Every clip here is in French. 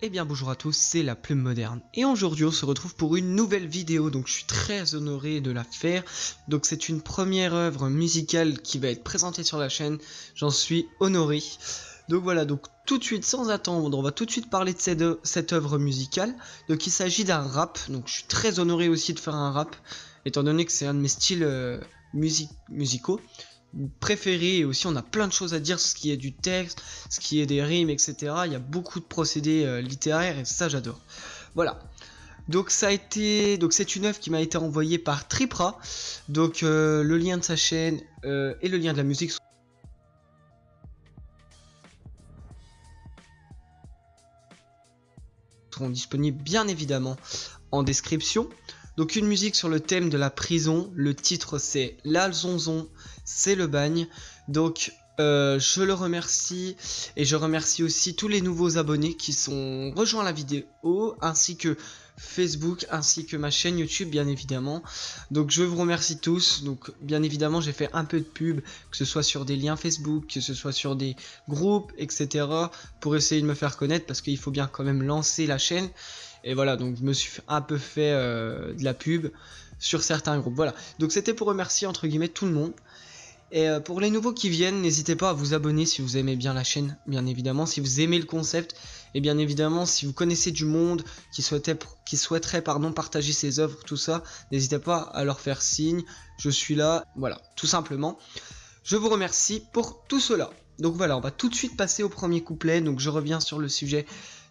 Eh bien bonjour à tous, c'est la Plume Moderne et aujourd'hui on se retrouve pour une nouvelle vidéo, donc je suis très honoré de la faire. Donc c'est une première œuvre musicale qui va être présentée sur la chaîne, j'en suis honoré. Donc voilà, donc tout de suite sans attendre, on va tout de suite parler de cette œuvre musicale. Donc il s'agit d'un rap, donc je suis très honoré aussi de faire un rap, étant donné que c'est un de mes styles musicaux préféré, et aussi on a plein de choses à dire, ce qui est du texte, ce qui est des rimes, etc. Il y a beaucoup de procédés littéraires et ça j'adore. Voilà. Donc c'est une œuvre qui m'a été envoyée par Tripra. Donc le lien de sa chaîne et le lien de la musique seront disponibles bien évidemment en description. Donc une musique sur le thème de la prison, le titre c'est l'Alzonzon, c'est le bagne. Donc je le remercie et je remercie aussi tous les nouveaux abonnés qui sont rejoints la vidéo, ainsi que Facebook, ainsi que ma chaîne YouTube bien évidemment. Donc je vous remercie tous. Donc bien évidemment j'ai fait un peu de pub, que ce soit sur des liens Facebook, que ce soit sur des groupes, etc. pour essayer de me faire connaître, parce qu'il faut bien quand même lancer la chaîne. Et voilà, donc je me suis un peu fait de la pub sur certains groupes. Voilà, donc c'était pour remercier entre guillemets tout le monde. Et pour les nouveaux qui viennent, n'hésitez pas à vous abonner si vous aimez bien la chaîne, bien évidemment, si vous aimez le concept, et bien évidemment si vous connaissez du monde qui souhaiterait partager ses œuvres, tout ça, n'hésitez pas à leur faire signe, je suis là, voilà, tout simplement. Je vous remercie pour tout cela. Donc voilà, on va tout de suite passer au premier couplet, donc je reviens sur le sujet.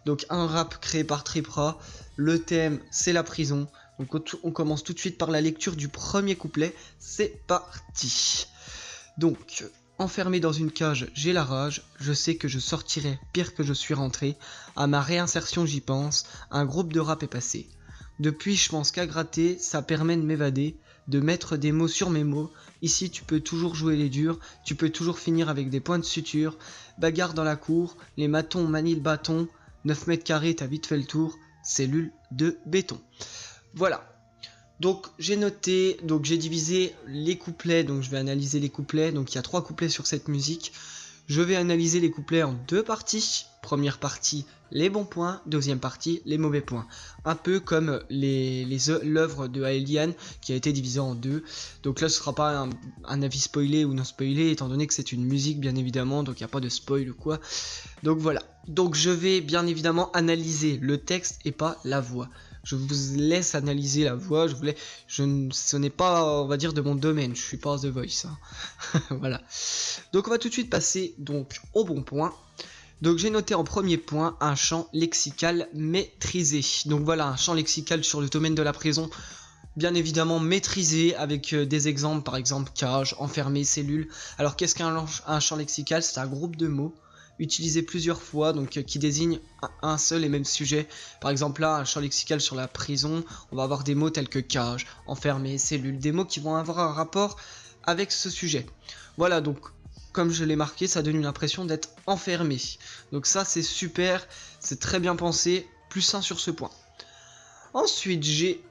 Donc un rap créé par Tripra, le thème c'est la prison. Donc on commence tout de suite par la lecture du premier couplet, c'est parti. Donc, enfermé dans une cage, j'ai la rage, je sais que je sortirai pire que je suis rentré, à ma réinsertion j'y pense, un groupe de rap est passé. Depuis je pense qu'à gratter, ça permet de m'évader, de mettre des mots sur mes mots, ici tu peux toujours jouer les durs, tu peux toujours finir avec des points de suture, bagarre dans la cour, les matons manient le bâton, 9 mètres carrés t'as vite fait le tour, cellule de béton. Voilà. Donc j'ai noté, donc j'ai divisé les couplets, donc je vais analyser les couplets, donc il y a 3 couplets sur cette musique. Je vais analyser les couplets en 2 parties. Première partie, les bons points, deuxième partie, les mauvais points. Un peu comme l'œuvre de Aelian qui a été divisée en 2. Donc là ce sera pas un avis spoilé ou non spoilé, étant donné que c'est une musique bien évidemment, donc il n'y a pas de spoil ou quoi. Donc voilà, donc je vais bien évidemment analyser le texte et pas la voix. Je vous laisse analyser la voix, ce n'est pas, on va dire, de mon domaine, je suis pas The Voice, hein. Voilà. Donc on va tout de suite passer donc au bon point. Donc j'ai noté en premier point un champ lexical maîtrisé. Donc voilà, un champ lexical sur le domaine de la prison, bien évidemment maîtrisé, avec des exemples, par exemple cage, enfermé, cellule. Alors qu'est-ce qu'un champ lexical? C'est un groupe de mots utilisé plusieurs fois, donc qui désigne un seul et même sujet. Par exemple là, un champ lexical sur la prison, on va avoir des mots tels que cage, enfermé, cellule, des mots qui vont avoir un rapport avec ce sujet. Voilà, donc comme je l'ai marqué, ça donne une impression d'être enfermé. Donc ça c'est super, c'est très bien pensé, plus 1 sur ce point. Ensuite j'ai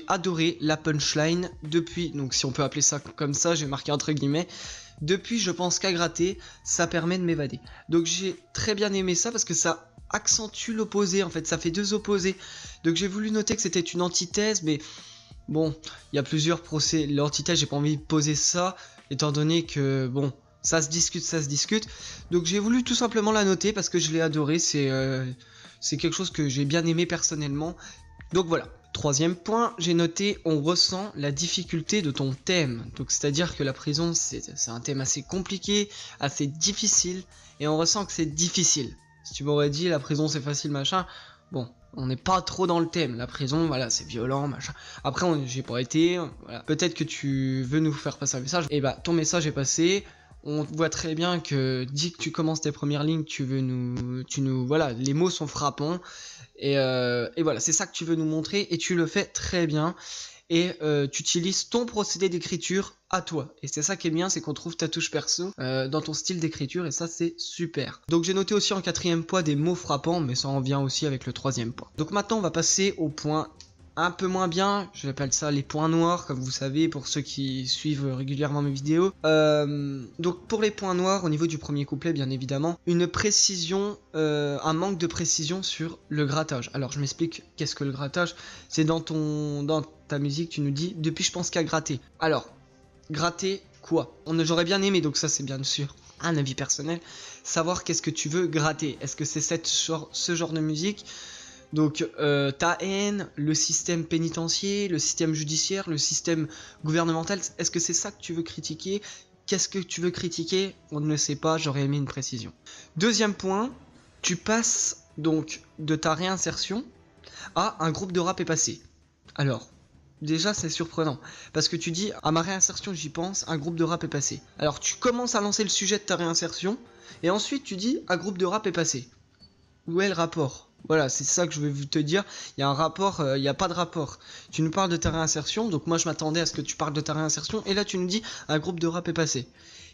adoré la punchline depuis, donc si on peut appeler ça comme ça, j'ai marqué entre guillemets, depuis je pense qu'à gratter, ça permet de m'évader. Donc j'ai très bien aimé ça parce que ça accentue l'opposé, en fait ça fait 2 opposés. Donc j'ai voulu noter que c'était une antithèse, mais bon, il y a plusieurs procès. L'antithèse, j'ai pas envie de poser ça, étant donné que bon, ça se discute. Donc j'ai voulu tout simplement la noter parce que je l'ai adoré, c'est quelque chose que j'ai bien aimé personnellement. Donc voilà. Troisième point, j'ai noté, on ressent la difficulté de ton thème. Donc c'est à dire que la prison c'est un thème assez compliqué, assez difficile, et on ressent que c'est difficile. Si tu m'aurais dit la prison c'est facile machin, bon, on n'est pas trop dans le thème. La prison, voilà, c'est violent machin. Après j'ai pas été, voilà. Peut-être que tu veux nous faire passer un message, et bah ton message est passé. On voit très bien que dès que tu commences tes premières lignes, voilà, les mots sont frappants. Et voilà, c'est ça que tu veux nous montrer et tu le fais très bien. Et tu utilises ton procédé d'écriture à toi. Et c'est ça qui est bien, c'est qu'on trouve ta touche perso dans ton style d'écriture, et ça c'est super. Donc j'ai noté aussi en 4e point des mots frappants, mais ça en vient aussi avec le 3e point. Donc maintenant on va passer au point un peu moins bien, j'appelle ça les points noirs, comme vous savez, pour ceux qui suivent régulièrement mes vidéos. Donc pour les points noirs, au niveau du premier couplet, bien évidemment, une précision, un manque de précision sur le grattage. Alors je m'explique, qu'est-ce que le grattage? C'est dans ta musique, tu nous dis, depuis je pense qu'à gratter. Alors, gratter quoi? J'aurais bien aimé, donc ça c'est bien sûr un avis personnel, savoir qu'est-ce que tu veux gratter. Est-ce que c'est ce genre de musique? Donc ta haine, le système pénitentiaire, le système judiciaire, le système gouvernemental, est-ce que c'est ça que tu veux critiquer? Qu'est-ce que tu veux critiquer? On ne le sait pas, j'aurais aimé une précision. Deuxième point, tu passes donc de ta réinsertion à un groupe de rap est passé. Alors, déjà c'est surprenant, parce que tu dis, à ma réinsertion j'y pense, un groupe de rap est passé. Alors tu commences à lancer le sujet de ta réinsertion, et ensuite tu dis, un groupe de rap est passé. Où est le rapport? Voilà, c'est ça que je vais te dire. Il y a un rapport, il n'y a pas de rapport. Tu nous parles de ta réinsertion, donc moi je m'attendais à ce que tu parles de ta réinsertion, et là tu nous dis un groupe de rap est passé.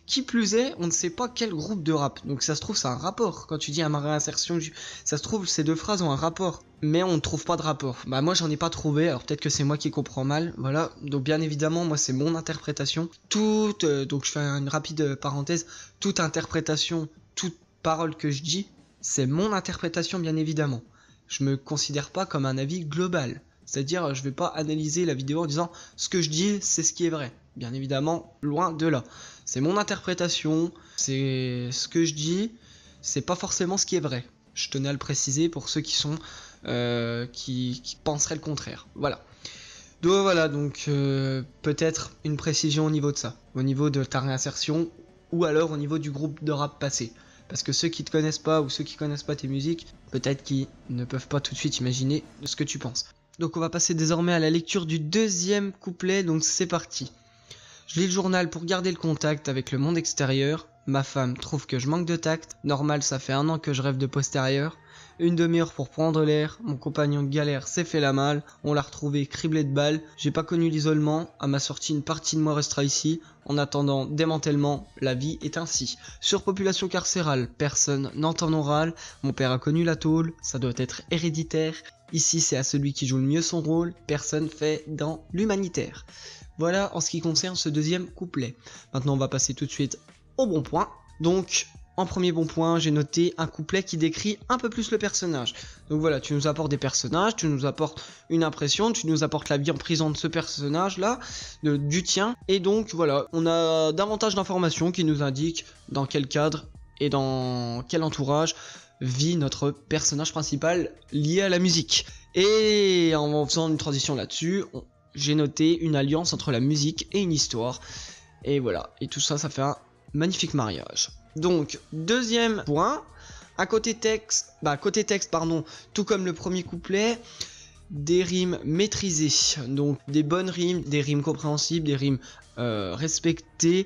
Qui plus est, on ne sait pas quel groupe de rap, donc ça se trouve c'est un rapport. Quand tu dis à ma réinsertion, ça se trouve ces deux phrases ont un rapport, mais on ne trouve pas de rapport. Bah moi j'en ai pas trouvé, alors peut-être que c'est moi qui comprends mal, voilà. Donc bien évidemment, moi c'est mon interprétation. Donc je fais une rapide parenthèse, toute interprétation, toute parole que je dis, c'est mon interprétation bien évidemment. Je me considère pas comme un avis global. C'est-à-dire je vais pas analyser la vidéo en disant ce que je dis c'est ce qui est vrai. Bien évidemment, loin de là. C'est mon interprétation, c'est ce que je dis, c'est pas forcément ce qui est vrai. Je tenais à le préciser pour ceux qui sont qui penseraient le contraire. Voilà. Donc voilà, donc peut-être une précision au niveau de ça, au niveau de ta réinsertion, ou alors au niveau du groupe de rap passé. Parce que ceux qui te connaissent pas ou ceux qui connaissent pas tes musiques, peut-être qu'ils ne peuvent pas tout de suite imaginer ce que tu penses. Donc on va passer désormais à la lecture du deuxième couplet, donc c'est parti. Je lis le journal pour garder le contact avec le monde extérieur. Ma femme trouve que je manque de tact. Normal, ça fait 1 an que je rêve de postérieur. Une demi-heure pour prendre l'air. Mon compagnon de galère s'est fait la malle. On l'a retrouvé criblé de balles. J'ai pas connu l'isolement. À ma sortie, une partie de moi restera ici. En attendant démantèlement, la vie est ainsi. Surpopulation carcérale, personne n'entend nos râles. Mon père a connu la tôle, ça doit être héréditaire. Ici, c'est à celui qui joue le mieux son rôle. Personne fait dans l'humanitaire. Voilà en ce qui concerne ce deuxième couplet. Maintenant on va passer tout de suite au bon point. Donc en premier bon point j'ai noté un couplet qui décrit un peu plus le personnage. Donc voilà, tu nous apportes des personnages, tu nous apportes une impression, tu nous apportes la vie en prison de ce personnage là, du tien. Et donc voilà, on a davantage d'informations qui nous indiquent dans quel cadre et dans quel entourage vit notre personnage principal lié à la musique. Et en faisant une transition là-dessus, j'ai noté une alliance entre la musique et une histoire. Et voilà, et tout ça, ça fait un magnifique mariage. Donc, deuxième point, côté texte, tout comme le premier couplet, des rimes maîtrisées. Donc, des bonnes rimes, des rimes compréhensibles, des rimes respectées.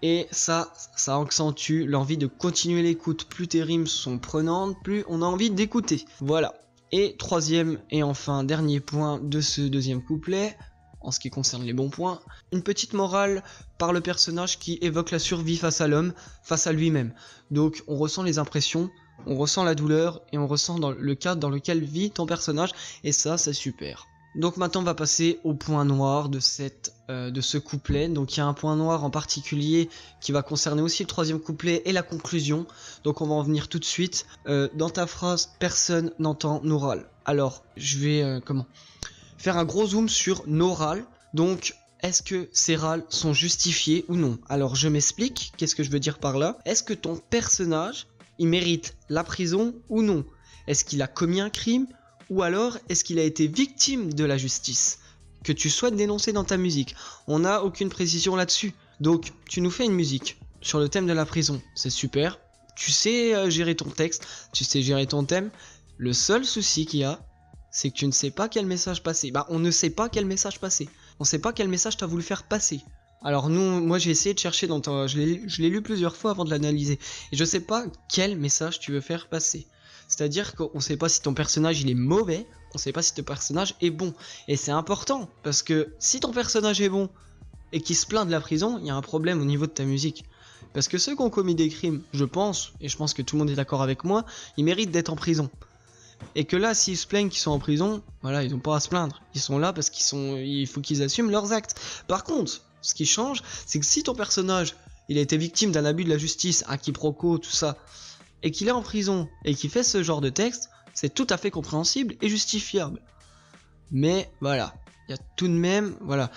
Et ça accentue l'envie de continuer l'écoute. Plus tes rimes sont prenantes, plus on a envie d'écouter. Voilà. Et troisième et enfin dernier point de ce deuxième couplet, en ce qui concerne les bons points, une petite morale par le personnage qui évoque la survie face à l'homme, face à lui-même. Donc on ressent les impressions, on ressent la douleur et on ressent dans le cadre dans lequel vit ton personnage, et ça c'est super. Donc maintenant on va passer au point noir de ce couplet. Donc il y a un point noir en particulier qui va concerner aussi le troisième couplet et la conclusion. Donc on va en venir tout de suite. Dans ta phrase, personne n'entend nos râles. Alors je vais faire un gros zoom sur nos râles. Donc est-ce que ces râles sont justifiés ou non? Alors je m'explique, qu'est-ce que je veux dire par là? Est-ce que ton personnage, il mérite la prison ou non? Est-ce qu'il a commis un crime? Ou alors, est-ce qu'il a été victime de la justice que tu souhaites dénoncer dans ta musique? On n'a aucune précision là-dessus. Donc, tu nous fais une musique sur le thème de la prison. C'est super. Tu sais gérer ton texte, tu sais gérer ton thème. Le seul souci qu'il y a, c'est que tu ne sais pas quel message passer. Bah, on ne sait pas quel message passer. On ne sait pas quel message tu as voulu faire passer. Alors moi j'ai essayé de chercher je l'ai lu plusieurs fois avant de l'analyser. Et je sais pas quel message tu veux faire passer. C'est-à-dire qu'on sait pas si ton personnage il est mauvais, on sait pas si ton personnage est bon. Et c'est important, parce que si ton personnage est bon, et qu'il se plaint de la prison, il y a un problème au niveau de ta musique. Parce que ceux qui ont commis des crimes, je pense, et je pense que tout le monde est d'accord avec moi, ils méritent d'être en prison. Et que là, s'ils se plaignent qu'ils sont en prison, voilà, ils ont pas à se plaindre. Ils sont là parce il faut qu'ils assument leurs actes. Par contre, ce qui change, c'est que si ton personnage, il a été victime d'un abus de la justice, un quiproquo, tout ça, et qu'il est en prison, et qu'il fait ce genre de texte, c'est tout à fait compréhensible et justifiable. Mais voilà, il y a tout de même, voilà,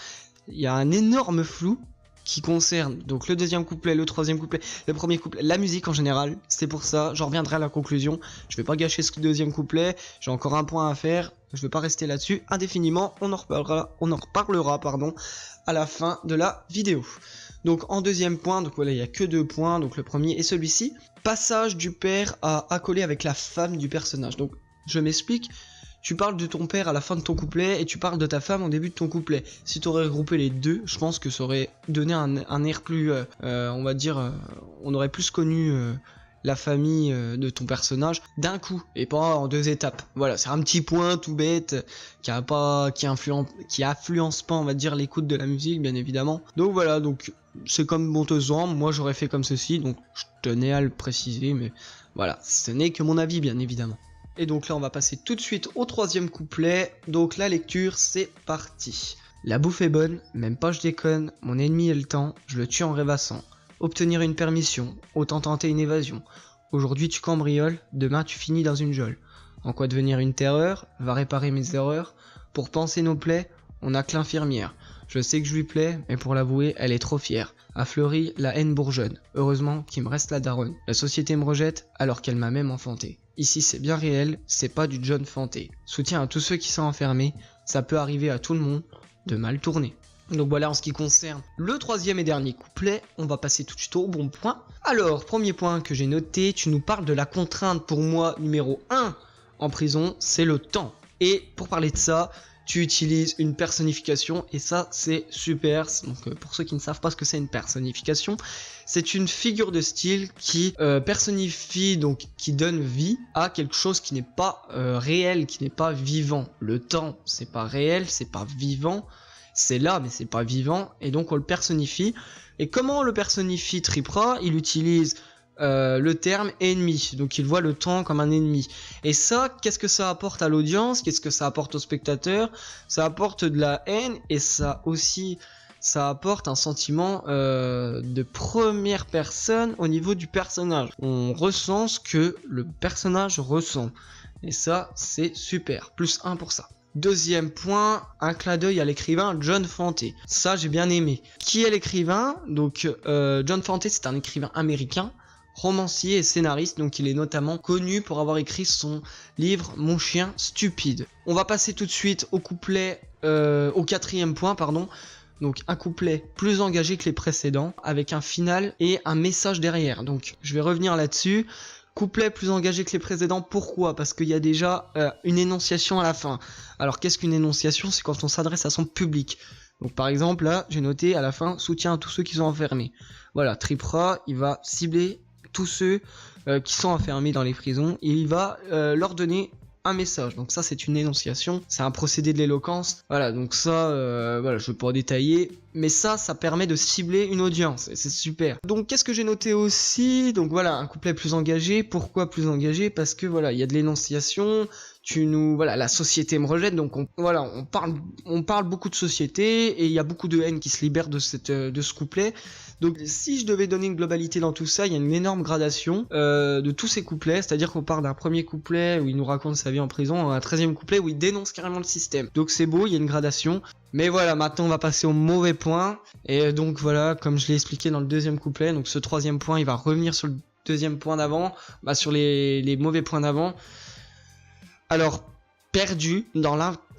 il y a un énorme flou qui concerne donc le deuxième couplet, le troisième couplet, le premier couplet, la musique en général. C'est pour ça, j'en reviendrai à la conclusion. Je vais pas gâcher ce deuxième couplet, j'ai encore un point à faire, je vais pas rester là-dessus indéfiniment, on en reparlera pardon, à la fin de la vidéo. Donc en deuxième point, donc voilà, il y a que 2 points, donc le premier est celui-ci. Passage du père à accoler avec la femme du personnage. Donc je m'explique. Tu parles de ton père à la fin de ton couplet et tu parles de ta femme au début de ton couplet. Si tu aurais regroupé les deux, je pense que ça aurait donné un air plus, on va dire, on aurait plus connu la famille de ton personnage d'un coup et pas en 2 étapes. Voilà, c'est un petit point tout bête qui influence pas, on va dire, l'écoute de la musique, bien évidemment. Donc voilà, donc c'est comme bon te semble. Moi j'aurais fait comme ceci, donc je tenais à le préciser, mais voilà, ce n'est que mon avis, bien évidemment. Et donc là on va passer tout de suite au troisième couplet, donc la lecture c'est parti. La bouffe est bonne, même pas je déconne, mon ennemi est le temps, je le tue en rêvassant. Obtenir une permission, autant tenter une évasion. Aujourd'hui tu cambrioles, demain tu finis dans une geôle. En quoi devenir une terreur, va réparer mes erreurs. Pour penser nos plaies, on n'a que l'infirmière. Je sais que je lui plais, mais pour l'avouer, elle est trop fière. A fleuri, la haine bourgeonne. Heureusement qu'il me reste la daronne. La société me rejette alors qu'elle m'a même enfanté. Ici c'est bien réel, c'est pas du John Fanté. Soutien à tous ceux qui sont enfermés, ça peut arriver à tout le monde de mal tourner. Donc voilà en ce qui concerne le troisième et dernier couplet, on va passer tout de suite au bon point. Alors, premier point que j'ai noté, tu nous parles de la contrainte pour moi numéro 1 en prison, c'est le temps. Et pour parler de ça, tu utilises une personnification et ça c'est super. Donc pour ceux qui ne savent pas ce que c'est une personnification, c'est une figure de style qui personnifie, donc qui donne vie à quelque chose qui n'est pas réel, qui n'est pas vivant. Le temps c'est pas réel, c'est pas vivant, c'est là mais c'est pas vivant et donc on le personnifie. Et comment on le personnifie Tripra? Il utilise le terme ennemi, donc il voit le temps comme un ennemi. Et ça, qu'est-ce que ça apporte à l'audience? Qu'est-ce que ça apporte au spectateur? Ça apporte de la haine et ça apporte un sentiment de première personne au niveau du personnage. On ressent ce que le personnage ressent. Et ça, c'est super. Plus 1 pour ça. Deuxième point, un clin d'œil à l'écrivain John Fanté. Ça, j'ai bien aimé. Qui est l'écrivain? Donc, John Fanté, c'est un écrivain américain, romancier et scénariste, donc il est notamment connu pour avoir écrit son livre Mon chien stupide. On va passer tout de suite au couplet, au quatrième point, pardon. Donc un couplet plus engagé que les précédents, avec un final et un message derrière. Donc je vais revenir là-dessus. Couplet plus engagé que les précédents, pourquoi? Parce qu'il y a déjà une énonciation à la fin. Alors qu'est-ce qu'une énonciation? C'est quand on s'adresse à son public. Donc par exemple là, j'ai noté à la fin, soutien à tous ceux qui sont enfermés. Voilà, Tripra, il va cibler tous ceux qui sont enfermés dans les prisons et il va leur donner un message. Donc ça c'est une énonciation, c'est un procédé de l'éloquence. Voilà, donc ça voilà, je vais pas détailler, mais ça permet de cibler une audience et c'est super. Donc qu'est-ce que j'ai noté aussi? Donc voilà, un couplet plus engagé. Pourquoi plus engagé? Parce que voilà, il y a de l'énonciation. Voilà, la société me rejette, donc on parle beaucoup de société et il y a beaucoup de haine qui se libère de ce couplet. Donc si je devais donner une globalité dans tout ça, il y a une énorme gradation de tous ces couplets, c'est-à-dire qu'on part d'un premier couplet où il nous raconte sa vie en prison, à un 13e couplet où il dénonce carrément le système. Donc c'est beau, il y a une gradation. Mais voilà, maintenant on va passer au mauvais point. Et donc voilà, comme je l'ai expliqué dans le deuxième couplet, donc ce troisième point, il va revenir sur le deuxième point d'avant, sur les mauvais points d'avant. Alors, perdu dans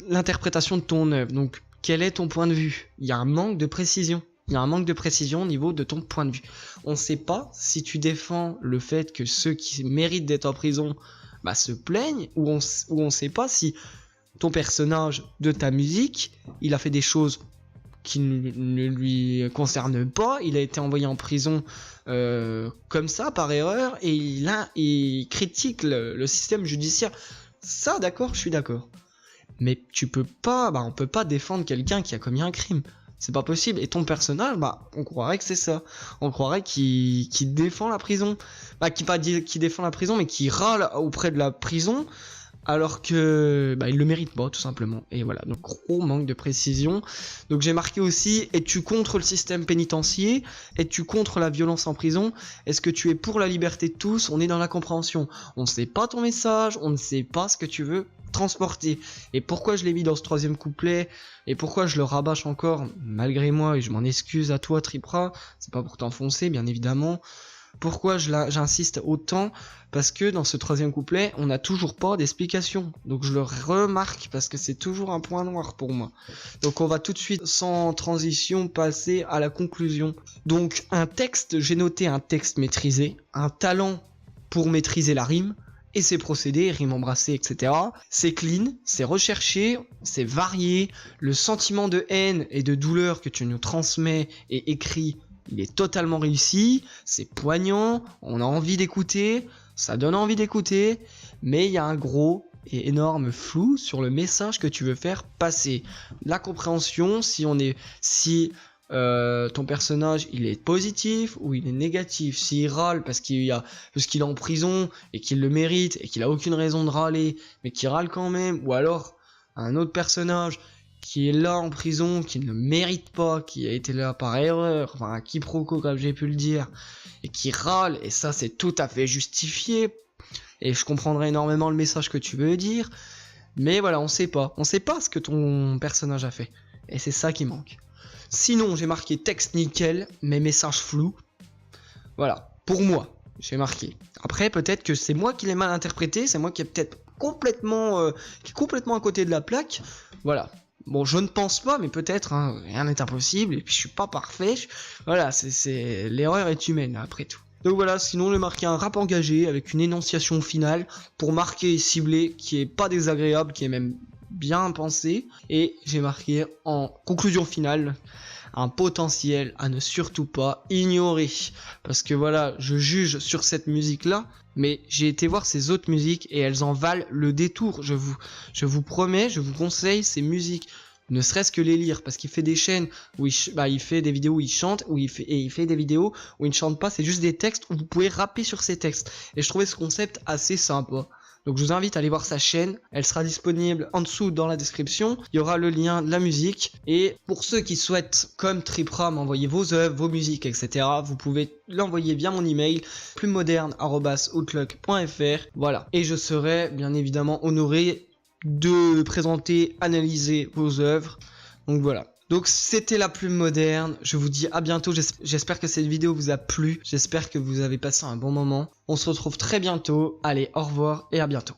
l'interprétation de ton œuvre. Donc, quel est ton point de vue? Il y a un manque de précision. Il y a un manque de précision au niveau de ton point de vue. On ne sait pas si tu défends le fait que ceux qui méritent d'être en prison se plaignent, ou on ne sait pas si ton personnage de ta musique, il a fait des choses qui ne lui concernent pas, il a été envoyé en prison comme ça, par erreur, et il critique le système judiciaire. Ça, d'accord, je suis d'accord. Mais tu peux pas, on peut pas défendre quelqu'un qui a commis un crime. C'est pas possible. Et ton personnage, on croirait que c'est ça. On croirait qu'il défend la prison. Qui défend la prison, mais qui râle auprès de la prison, alors que il le mérite pas tout simplement. Et voilà, donc gros manque de précision. Donc j'ai marqué aussi: es-tu contre le système pénitentiaire? Es-tu contre la violence en prison? Est-ce que tu es pour la liberté de tous? On est dans la compréhension. On ne sait pas ton message, on ne sait pas ce que tu veux transporter. Et pourquoi je l'ai mis dans ce troisième couplet, et pourquoi je le rabâche encore malgré moi, et je m'en excuse à toi Tripra, c'est pas pour t'enfoncer bien évidemment. Pourquoi j'insiste autant? Parce que dans ce troisième couplet, on n'a toujours pas d'explication. Donc je le remarque parce que c'est toujours un point noir pour moi. Donc on va tout de suite, sans transition, passer à la conclusion. Donc un texte, j'ai noté un texte maîtrisé, un talent pour maîtriser la rime et ses procédés, rimes embrassées, etc. C'est clean, c'est recherché, c'est varié. Le sentiment de haine et de douleur que tu nous transmets et écris, il est totalement réussi, c'est poignant, on a envie d'écouter, ça donne envie d'écouter, mais il y a un gros et énorme flou sur le message que tu veux faire passer. La compréhension, si ton personnage il est positif ou il est négatif, s'il râle parce qu'il est en prison et qu'il le mérite et qu'il a aucune raison de râler, mais qu'il râle quand même, ou alors un autre personnage qui est là en prison, qui ne le mérite pas, qui a été là par erreur, enfin un quiproquo comme j'ai pu le dire, et qui râle, et ça c'est tout à fait justifié, et je comprendrai énormément le message que tu veux dire, mais voilà, on sait pas ce que ton personnage a fait, et c'est ça qui manque. Sinon j'ai marqué texte nickel, mais message flou, voilà, pour moi, j'ai marqué. Après peut-être que c'est moi qui l'ai mal interprété, c'est moi qui est peut-être complètement à côté de la plaque, voilà. Bon, je ne pense pas, mais peut-être, hein, rien n'est impossible, et puis je suis pas parfait, voilà, l'erreur est humaine, après tout. Donc voilà, sinon j'ai marqué un rap engagé, avec une énonciation finale, pour marquer et cibler, qui est pas désagréable, qui est même bien pensé, et j'ai marqué en conclusion finale, un potentiel à ne surtout pas ignorer, parce que voilà, je juge sur cette musique là, mais j'ai été voir ces autres musiques et elles en valent le détour. Je vous promets, je vous conseille ces musiques, ne serait-ce que les lire, parce qu'il fait des chaînes où il fait des vidéos où il chante, il fait des vidéos où il ne chante pas, c'est juste des textes où vous pouvez rapper sur ces textes, et je trouvais ce concept assez sympa. Donc je vous invite à aller voir sa chaîne, elle sera disponible en dessous dans la description, il y aura le lien de la musique, et pour ceux qui souhaitent, comme Tripra, m'envoyer vos œuvres, vos musiques, etc., vous pouvez l'envoyer via mon email, plumemoderne@outlook.fr, voilà. Et je serai bien évidemment honoré de présenter, analyser vos œuvres, donc voilà. Donc c'était la plume moderne, je vous dis à bientôt, j'espère que cette vidéo vous a plu, j'espère que vous avez passé un bon moment. On se retrouve très bientôt, allez au revoir et à bientôt.